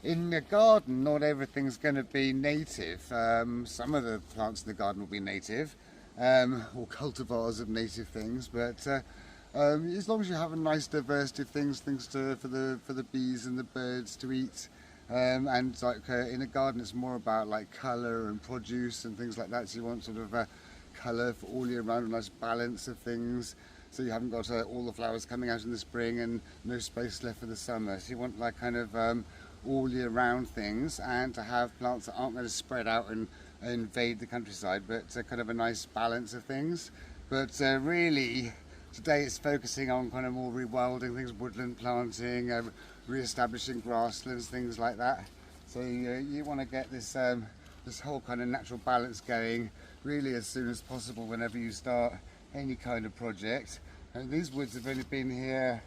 In the garden, not everything's going to be native. Some of the plants in the garden will be native, or cultivars of native things, but as long as you have a nice diversity of things for the bees and the birds to eat, and like in a garden, it's more about like colour and produce and things like that. So you want sort of a colour for all year round, a nice balance of things. So you haven't got all the flowers coming out in the spring and no space left for the summer. So you want like kind of all year round things, and to have plants that aren't going to spread out and invade the countryside, but kind of a nice balance of things. But really today it's focusing on kind of more rewilding things, woodland planting, re-establishing grasslands, things like that. So you want to get this this whole kind of natural balance going really as soon as possible whenever you start any kind of project. And these woods have only been here,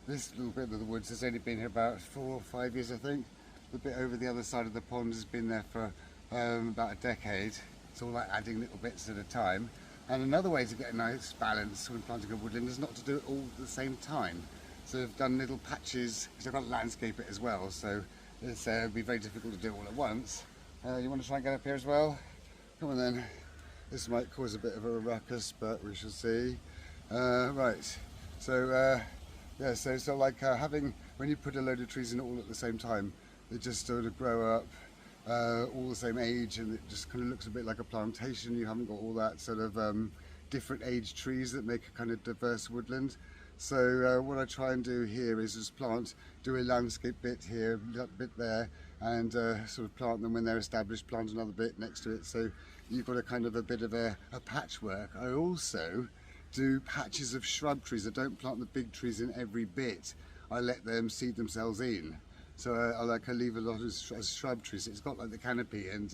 this little bit of the woods has only been here about 4 or 5 years, I think. The bit over the other side of the pond has been there for about a decade. It's all like adding little bits at a time. And another way to get a nice balance when planting a woodland is not to do it all at the same time. So I've done little patches, because I've got to landscape it as well, so it's it'd be very difficult to do it all at once. You want to try and get up here as well? Come on then. This might cause a bit of a ruckus, but we shall see. Right, so yeah, so like having, when you put a load of trees in all at the same time, they just sort of grow up all the same age, and it just kind of looks a bit like a plantation. You haven't got all that sort of different age trees that make a kind of diverse woodland. So what I try and do here is just do a landscape bit here, a bit there, and sort of plant them when they're established, plant another bit next to it. So you've got a kind of a bit of a patchwork. I also do patches of shrub trees. I don't plant the big trees in every bit. I let them seed themselves in. So I leave a lot as shrub trees. It's got like the canopy and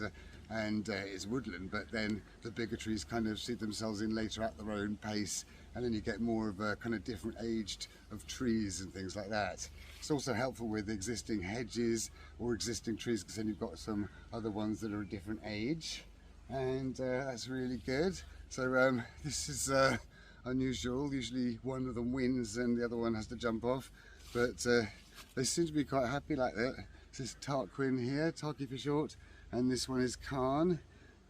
it's woodland, but then the bigger trees kind of seed themselves in later at their own pace, and then you get more of a kind of different aged of trees and things like that. It's also helpful with existing hedges or existing trees, because then you've got some other ones that are a different age, and that's really good. So this is unusual. Usually one of them wins and the other one has to jump off, but they seem to be quite happy like that. This is Tarquin here, Tarky for short, and this one is Khan.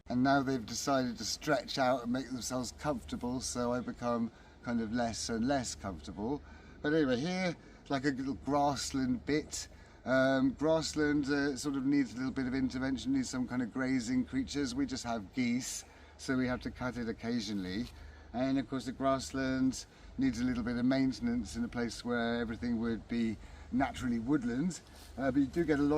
And now they've decided to stretch out and make themselves comfortable, so I become kind of less and less comfortable. But anyway, here it's like a little grassland bit. Grassland sort of needs a little bit of intervention, needs some kind of grazing creatures. We just have geese, so we have to cut it occasionally. And of course the grassland needs a little bit of maintenance in a place where everything would be naturally woodland. But you do get a lot of